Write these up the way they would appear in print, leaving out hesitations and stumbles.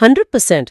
100%।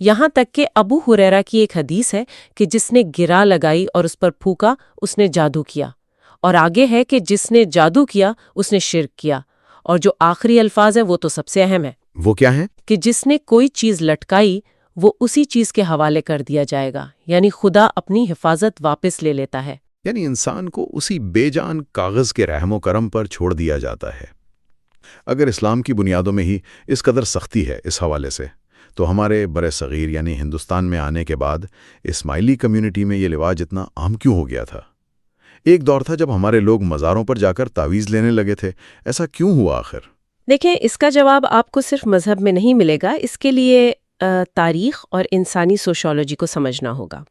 یہاں تک کہ ابو ہریرہ کی ایک حدیث ہے کہ جس نے گرا لگائی اور اس پر پھونکا اس نے جادو کیا، اور آگے ہے کہ جس نے جادو کیا اس نے شرک کیا، اور جو آخری الفاظ ہیں وہ تو سب سے اہم ہے، وہ کیا ہے؟ کہ جس نے کوئی چیز لٹکائی وہ اسی چیز کے حوالے کر دیا جائے گا، یعنی خدا اپنی حفاظت واپس لے لیتا ہے۔ یعنی انسان کو اسی بے جان کاغذ کے رحم و کرم پر چھوڑ دیا جاتا ہے۔ اگر اسلام کی بنیادوں میں ہی اس قدر سختی ہے اس حوالے سے، تو ہمارے برصغیر یعنی ہندوستان میں آنے کے بعد اسماعیلی کمیونٹی میں یہ رواج اتنا عام کیوں ہو گیا تھا؟ ایک دور تھا جب ہمارے لوگ مزاروں پر جا کر تعویذ لینے لگے تھے، ایسا کیوں ہوا آخر؟ دیکھیں، اس کا جواب آپ کو صرف مذہب میں نہیں ملے گا، اس کے لیے تاریخ اور انسانی سوشیولوجی کو سمجھنا ہوگا۔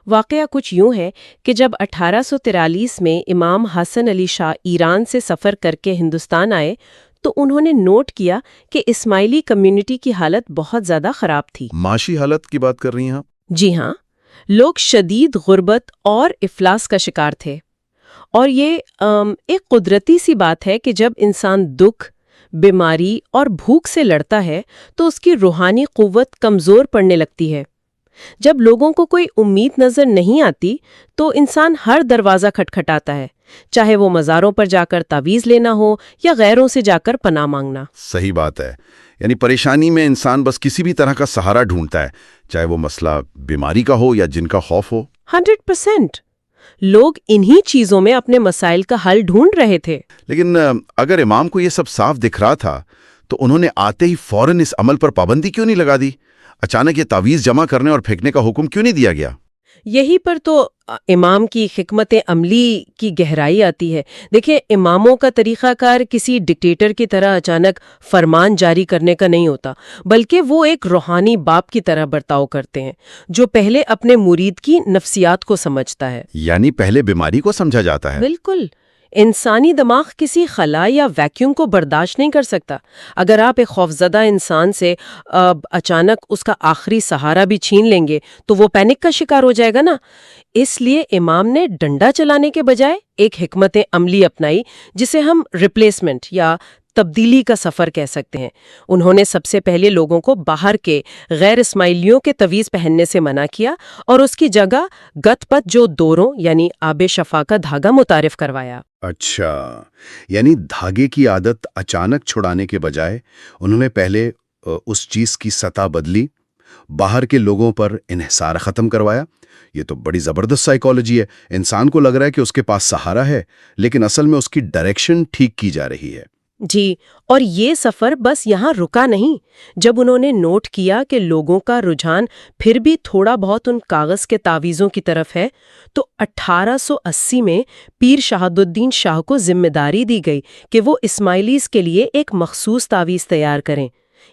واقعہ کچھ یوں ہے کہ جب 1843 میں امام حسن علی شاہ ایران سے سفر کر کے ہندوستان آئے تو انہوں نے نوٹ کیا کہ اسماعیلی کمیونٹی کی حالت بہت زیادہ خراب تھی۔ معاشی حالت کی بات کر رہی ہیں آپ؟ جی ہاں، لوگ شدید غربت اور افلاس کا شکار تھے، اور یہ ایک قدرتی سی بات ہے کہ جب انسان دکھ، بیماری اور بھوک سے لڑتا ہے تو اس کی روحانی قوت کمزور پڑنے لگتی ہے۔ جب لوگوں کو کوئی امید نظر نہیں آتی تو انسان ہر دروازہ کھٹکھٹاتا ہے، چاہے وہ مزاروں پر جا کر تعویذ لینا ہو یا غیروں سے جا کر پناہ مانگنا۔ صحیح بات ہے، یعنی پریشانی میں انسان بس کسی بھی طرح کا سہارا ڈھونڈتا ہے، چاہے وہ مسئلہ بیماری کا ہو یا جن کا خوف ہو۔ 100% لوگ انہی چیزوں میں اپنے مسائل کا حل ڈھونڈ رہے تھے۔ لیکن اگر امام کو یہ سب صاف دکھ رہا تھا تو انہوں نے آتے ہی فوراً اس عمل پر پابندی کیوں نہیں لگا دی؟ اچانک یہ تعویذ جمع کرنے اور پھینکنے کا حکم کیوں نہیں دیا گیا؟ یہی پر تو امام کی حکمت عملی کی گہرائی آتی ہے۔ دیکھیں، اماموں کا طریقہ کار کسی ڈکٹیٹر کی طرح اچانک فرمان جاری کرنے کا نہیں ہوتا، بلکہ وہ ایک روحانی باپ کی طرح برتاؤ کرتے ہیں جو پہلے اپنے مرید کی نفسیات کو سمجھتا ہے۔ یعنی پہلے بیماری کو سمجھا جاتا ہے۔ بالکل، انسانی دماغ کسی خلا یا ویکیوم کو برداشت نہیں کر سکتا۔ اگر آپ ایک خوفزدہ انسان سے اچانک اس کا آخری سہارا بھی چھین لیں گے تو وہ پینک کا شکار ہو جائے گا نا۔ اس لیے امام نے ڈنڈا چلانے کے بجائے ایک حکمت عملی اپنائی جسے ہم ریپلیسمنٹ یا تبدیلی کا سفر کہہ سکتے ہیں۔ انہوں نے سب سے پہلے لوگوں کو باہر کے غیر اسماعیلیوں کے تعویذ پہننے سے منع کیا اور اس کی جگہ گت پت جو دوروں یعنی آب شفا کا دھاگا متعارف کروایا۔ اچھا، یعنی دھاگے کی عادت اچانک چھڑانے کے بجائے انہوں نے پہلے اس چیز کی سطح بدلی، باہر کے لوگوں پر انحصار ختم کروایا۔ یہ تو بڑی زبردست سائیکالوجی ہے۔ انسان کو لگ رہا ہے کہ اس کے پاس سہارا ہے، لیکن اصل میں اس کی ڈائریکشن ٹھیک کی جا رہی ہے۔ جی، اور یہ سفر بس یہاں رکا نہیں۔ جب انہوں نے نوٹ کیا کہ لوگوں کا رجحان پھر بھی تھوڑا بہت ان کاغذ کے تعویذوں کی طرف ہے تو 1880 میں پیر شہاد الدین شاہ کو ذمہ داری دی گئی کہ وہ اسماعیلیز کے لیے ایک مخصوص تعویذ تیار کریں۔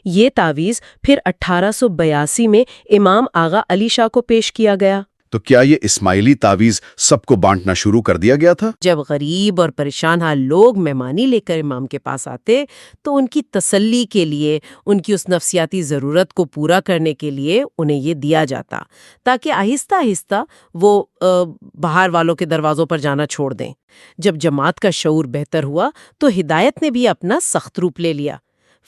یہ تعویذ پھر 1882 میں امام آغا علی شاہ کو پیش کیا گیا۔ تو کیا یہ اسماعیلی تعویذ سب کو بانٹنا شروع کر دیا گیا تھا؟ جب غریب اور پریشان حال لوگ مہمانی لے کر امام کے پاس آتے تو ان کی تسلی کے لیے، ان کی اس نفسیاتی ضرورت کو پورا کرنے کے لیے انہیں یہ دیا جاتا تاکہ آہستہ آہستہ وہ باہر والوں کے دروازوں پر جانا چھوڑ دیں۔ جب جماعت کا شعور بہتر ہوا تو ہدایت نے بھی اپنا سخت روپ لے لیا۔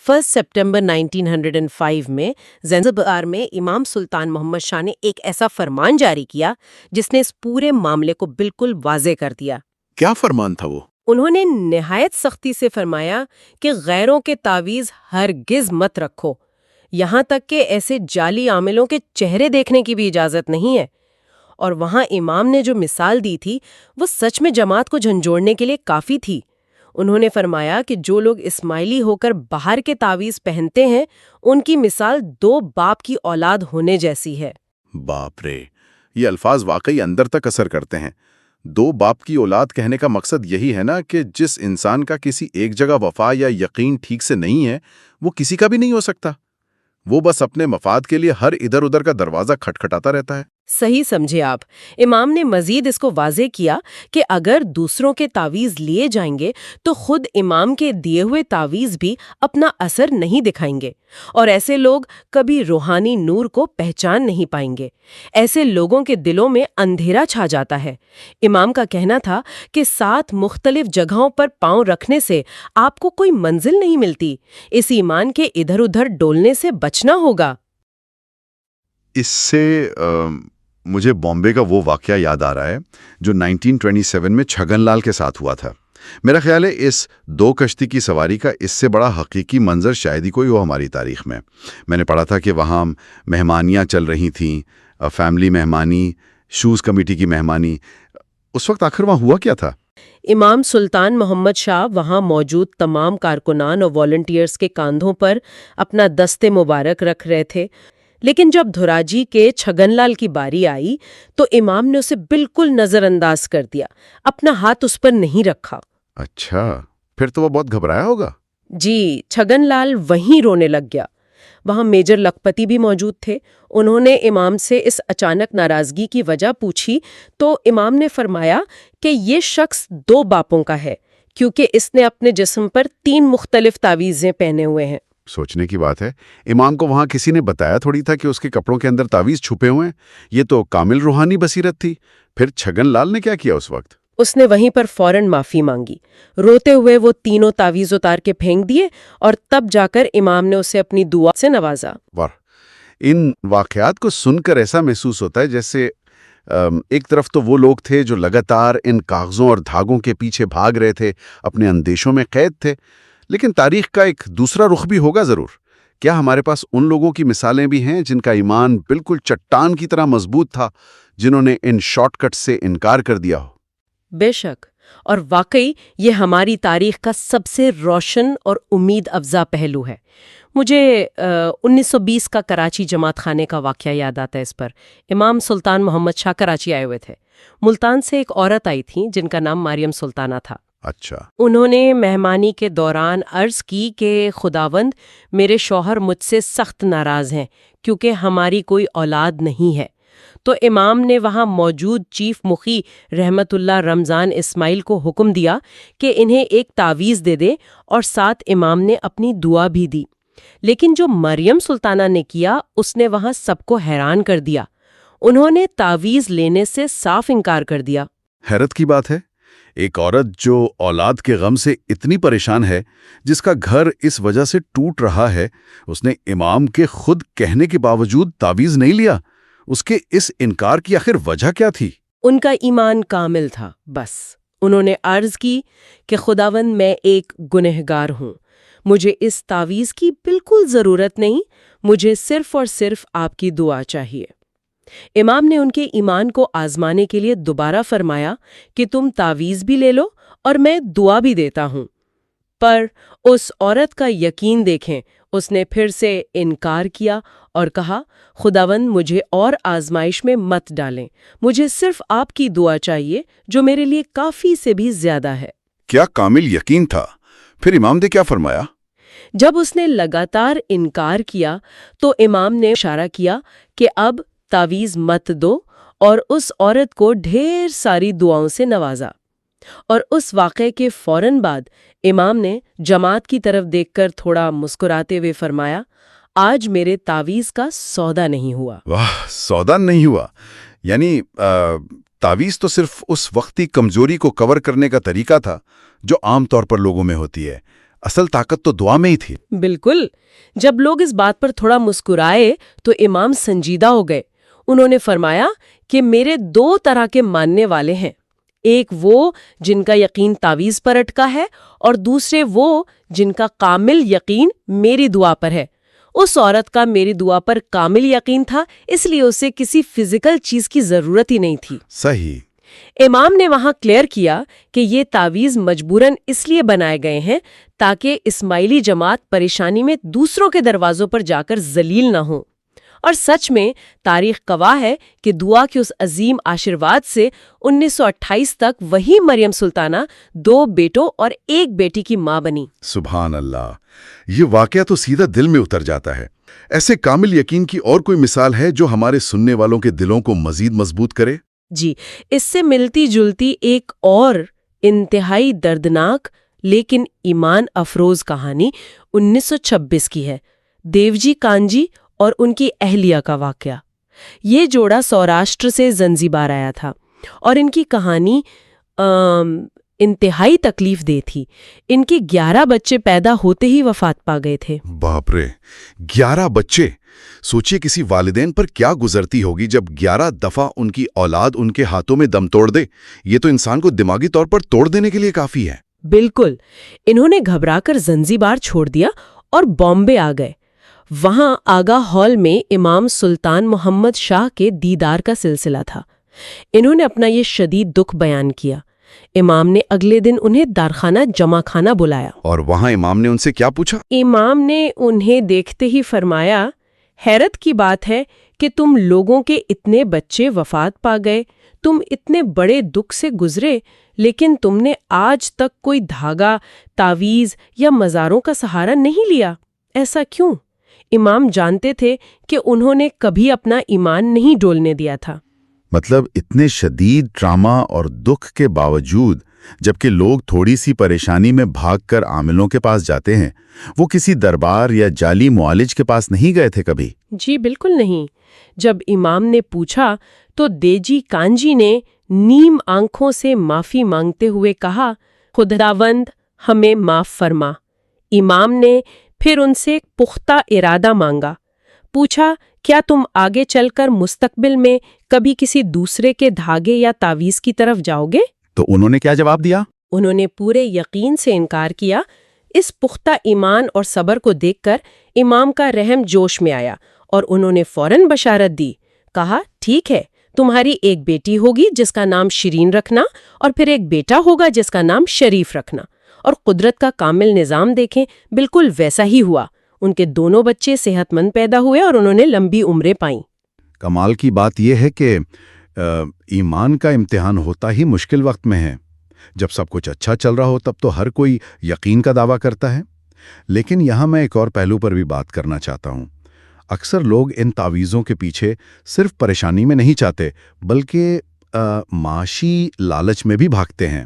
1 سپٹمبر 1905 میں زنزبار میں امام سلطان محمد شاہ نے ایک ایسا فرمان جاری کیا جس نے اس پورے معاملے کو بالکل واضح کر دیا۔ کیا فرمان تھا وہ؟ انہوں نے نہایت سختی سے فرمایا کہ غیروں کے تعویذ ہرگز مت رکھو، یہاں تک کہ ایسے جعلی عاملوں کے چہرے دیکھنے کی بھی اجازت نہیں ہے۔ اور وہاں امام نے جو مثال دی تھی وہ سچ میں جماعت کو جھنجھوڑنے کے لیے کافی تھی۔ انہوں نے فرمایا کہ جو لوگ اسماعیلی ہو کر باہر کے تعویذ پہنتے ہیں ان کی مثال 2 باپ کی اولاد ہونے جیسی ہے۔ باپ رے، یہ الفاظ واقعی اندر تک اثر کرتے ہیں۔ 2 باپ کی اولاد کہنے کا مقصد یہی ہے نا کہ جس انسان کا کسی ایک جگہ وفا یا یقین ٹھیک سے نہیں ہے وہ کسی کا بھی نہیں ہو سکتا۔ وہ بس اپنے مفاد کے لیے ہر ادھر ادھر کا دروازہ کھٹکھٹاتا رہتا ہے۔ صحیح سمجھے آپ۔ امام نے مزید اس کو واضح کیا کہ اگر دوسروں کے تعویذ لیے جائیں گے تو خود امام کے دیے ہوئے تعویذ بھی اپنا اثر نہیں دکھائیں گے، اور ایسے لوگ کبھی روحانی نور کو پہچان نہیں پائیں گے۔ ایسے لوگوں کے دلوں میں اندھیرا چھا جاتا ہے۔ امام کا کہنا تھا کہ 7 مختلف جگہوں پر پاؤں رکھنے سے آپ کو کوئی منزل نہیں ملتی، اس ایمان کے ادھر ادھر ڈولنے سے بچنا ہوگا۔ اس سے مجھے بامبے کا وہ واقعہ یاد آ رہا ہے جو 1927 میں چھگن لال کے ساتھ ہوا تھا۔ میرا خیال ہے اس 2 کشتی کی سواری کا اس سے بڑا حقیقی منظر شاید ہی کوئی ہو ہماری تاریخ میں۔ میں نے پڑھا تھا کہ وہاں مہمانیاں چل رہی تھیں، فیملی مہمانی، شوز کمیٹی کی مہمانی۔ اس وقت آخر وہاں ہوا کیا تھا؟ امام سلطان محمد شاہ وہاں موجود تمام کارکنان اور والنٹیئرز کے کاندھوں پر اپنا دست مبارک رکھ رہے تھے، لیکن جب دھراجی کے چھگن لال کی باری آئی تو امام نے اسے بالکل نظر انداز کر دیا، اپنا ہاتھ اس پر نہیں رکھا۔ اچھا، پھر تو وہ بہت گھبرایا ہوگا۔ جی، چھگن لال وہیں رونے لگ گیا۔ وہاں میجر لکھپتی بھی موجود تھے۔ انہوں نے امام سے اس اچانک ناراضگی کی وجہ پوچھی تو امام نے فرمایا کہ یہ شخص 2 باپوں کا ہے، کیونکہ اس نے اپنے جسم پر 3 مختلف تعویذیں پہنے ہوئے ہیں۔ سوچنے کی بات ہے، امام کو وہاں کسی نے بتایا تھوڑی تھا کہ اس کے کپڑوں کے اندر تعویذ چھپے ہوئے ہیں۔ یہ تو کامل روحانی بصیرت تھی۔ پھر چھگن لال نے کیا کیا اس وقت؟ اس نے وہیں پر فوراً معافی مانگی۔ روتے ہوئے وہ تینوں تعویذ اتار کے پھینک دیے اور تب جا کر امام نے اسے اپنی دعا سے نوازا۔ واہ، ان واقعات کو سن کر ایسا محسوس ہوتا ہے جیسے ایک طرف تو وہ لوگ تھے جو لگاتار ان کاغذوں اور دھاگوں کے پیچھے بھاگ رہے تھے، اپنے اندیشوں میں قید تھے، لیکن تاریخ کا ایک دوسرا رخ بھی ہوگا ضرور۔ کیا ہمارے پاس ان لوگوں کی مثالیں بھی ہیں جن کا ایمان بالکل چٹان کی طرح مضبوط تھا، جنہوں نے ان شارٹ کٹ سے انکار کر دیا ہو؟ بے شک، اور واقعی یہ ہماری تاریخ کا سب سے روشن اور امید افزا پہلو ہے۔ مجھے 1920 کا کراچی جماعت خانے کا واقعہ یاد آتا ہے۔ اس پر امام سلطان محمد شاہ کراچی آئے ہوئے تھے۔ ملتان سے ایک عورت آئی تھی جن کا نام مریم سلطانہ تھا۔ اچھا، انہوں نے مہمانی کے دوران عرض کی کہ خداوند، میرے شوہر مجھ سے سخت ناراض ہیں کیونکہ ہماری کوئی اولاد نہیں ہے۔ تو امام نے وہاں موجود چیف مخی رحمت اللہ رمضان اسماعیل کو حکم دیا کہ انہیں ایک تعویذ دے دے، اور ساتھ امام نے اپنی دعا بھی دی۔ لیکن جو مریم سلطانہ نے کیا اس نے وہاں سب کو حیران کر دیا۔ انہوں نے تعویذ لینے سے صاف انکار کر دیا۔ حیرت کی بات ہے، ایک عورت جو اولاد کے غم سے اتنی پریشان ہے، جس کا گھر اس وجہ سے ٹوٹ رہا ہے، اس نے امام کے خود کہنے کے باوجود تعویذ نہیں لیا۔ اس کے اس انکار کی آخر وجہ کیا تھی؟ ان کا ایمان کامل تھا۔ بس انہوں نے عرض کی کہ خداوند، میں ایک گنہگار ہوں، مجھے اس تعویذ کی بالکل ضرورت نہیں، مجھے صرف اور صرف آپ کی دعا چاہیے۔ امام نے ان کے ایمان کو آزمانے کے لیے دوبارہ فرمایا کہ تم تعویذ بھی لے لو اور میں دعا بھی دیتا ہوں۔ پر اس عورت کا یقین دیکھیں، اس نے پھر سے انکار کیا اور کہا، خداوند، مجھے اور آزمائش میں مت ڈالیں، مجھے صرف آپ کی دعا چاہیے جو میرے لیے کافی سے بھی زیادہ ہے۔ کیا کامل یقین تھا! پھر امام نے کیا فرمایا؟ جب اس نے لگاتار انکار کیا تو امام نے اشارہ کیا کہ اب تعویذ مت دو، اور اس عورت کو ڈھیر ساری دعاؤں سے نوازا۔ اور اس واقعے کے فوراً بعد امام نے جماعت کی طرف دیکھ کر تھوڑا مسکراتے ہوئے فرمایا، آج میرے تعویذ کا سودا نہیں ہوا۔ واہ، سودا نہیں ہوا! یعنی تعویذ تو صرف اس وقتی کمزوری کو کور کرنے کا طریقہ تھا جو عام طور پر لوگوں میں ہوتی ہے۔ اصل طاقت تو دعا میں ہی تھی۔ بالکل۔ جب لوگ اس بات پر تھوڑا مسکرائے تو امام سنجیدہ ہو گئے۔ انہوں نے فرمایا کہ میرے 2 طرح کے ماننے والے ہیں، ایک وہ جن کا یقین تعویذ پر اٹکا ہے، اور دوسرے وہ جن کا کامل یقین میری دعا پر ہے۔ اس عورت کا میری دعا پر کامل یقین تھا، اس لیے اسے کسی فزیکل چیز کی ضرورت ہی نہیں تھی۔ صحیح۔ امام نے وہاں کلیئر کیا کہ یہ تعویذ مجبوراً اس لیے بنائے گئے ہیں تاکہ اسماعیلی جماعت پریشانی میں دوسروں کے دروازوں پر جا کر ذلیل نہ ہو۔ اور سچ میں تاریخ گواہ ہے کہ دعا کے اس عظیم آشرواد سے 1928 تک وہی مریم سلطانہ 2 بیٹوں اور 1 بیٹی کی ماں بنی۔ سبحان اللہ! یہ واقعہ تو سیدھا دل میں اتر جاتا ہے۔ ایسے کامل یقین کی اور کوئی مثال ہے جو ہمارے سننے والوں کے دلوں کو مزید مضبوط کرے؟ جی، اس سے ملتی جلتی ایک اور انتہائی دردناک لیکن ایمان افروز کہانی 1926 کی ہے، دیوجی کانجی اور ان کی اہلیہ کا واقعہ۔ یہ جوڑا سوراشٹر سے زنزیبار آیا تھا اور ان کی کہانی انتہائی تکلیف دہ تھی۔ ان کے 11 بچے پیدا ہوتے ہی وفات پا گئے تھے۔ باپ رے، 11 بچے! سوچئے کسی والدین پر کیا گزرتی ہوگی جب 11 دفعہ ان کی اولاد ان کے ہاتھوں میں دم توڑ دے۔ یہ تو انسان کو دماغی طور پر توڑ دینے کے لیے کافی ہے۔ بالکل، انہوں نے گھبرا کر زنزیبار چھوڑ دیا اور بامبے آ گئے۔ وہاں آگا ہال میں امام سلطان محمد شاہ کے دیدار کا سلسلہ تھا۔ انہوں نے اپنا یہ شدید دکھ بیان کیا۔ امام نے اگلے دن انہیں دارخانہ جمع خانہ بلایا۔ اور وہاں امام نے ان سے کیا پوچھا؟ امام نے انہیں دیکھتے ہی فرمایا، حیرت کی بات ہے کہ تم لوگوں کے اتنے بچے وفات پا گئے، تم اتنے بڑے دکھ سے گزرے، لیکن تم نے آج تک کوئی دھاگا، تعویذ یا مزاروں کا سہارا نہیں لیا۔ ایسا کیوں؟ امام جانتے تھے کہ انہوں نے کبھی اپنا ایمان نہیں ڈولنے دیا تھا۔ مطلب اتنے شدید ٹراما اور دکھ کے باوجود جبکہ لوگ تھوڑی سی پریشانی میں بھاگ کر عاملوں کے پاس جاتے ہیں، وہ کسی دربار یا جعلی معالج کے پاس نہیں گئے تھے کبھی؟ جی بالکل نہیں۔ جب امام نے پوچھا تو دیجی کانجی نے نیم آنکھوں سے معافی مانگتے ہوئے کہا، خداوند ہمیں معاف فرما۔ امام نے پھر ان سے پختہ ارادہ مانگا، پوچھا کیا تم آگے چل کر مستقبل میں کبھی کسی دوسرے کے دھاگے یا تعویذ کی طرف جاؤ گے؟ تو انہوں نے کیا جواب دیا؟ انہوں نے پورے یقین سے انکار کیا۔ اس پختہ ایمان اور صبر کو دیکھ کر امام کا رحم جوش میں آیا اور انہوں نے فوراً بشارت دی، کہا ٹھیک ہے، تمہاری ایک بیٹی ہوگی جس کا نام شیرین رکھنا، اور پھر ایک بیٹا ہوگا جس کا نام شریف رکھنا۔ اور قدرت کا کامل نظام دیکھیں، بالکل ویسا ہی ہوا۔ ان کے دونوں بچے صحت مند پیدا ہوئے اور انہوں نے لمبی عمریں پائیں۔ کمال کی بات یہ ہے کہ ایمان کا امتحان ہوتا ہی مشکل وقت میں ہے۔ جب سب کچھ اچھا چل رہا ہو تب تو ہر کوئی یقین کا دعویٰ کرتا ہے، لیکن یہاں میں ایک اور پہلو پر بھی بات کرنا چاہتا ہوں۔ اکثر لوگ ان تعویذوں کے پیچھے صرف پریشانی میں نہیں چاہتے بلکہ معاشی لالچ میں بھی بھاگتے ہیں۔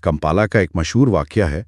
کمپالا کا ایک مشہور واقعہ ہے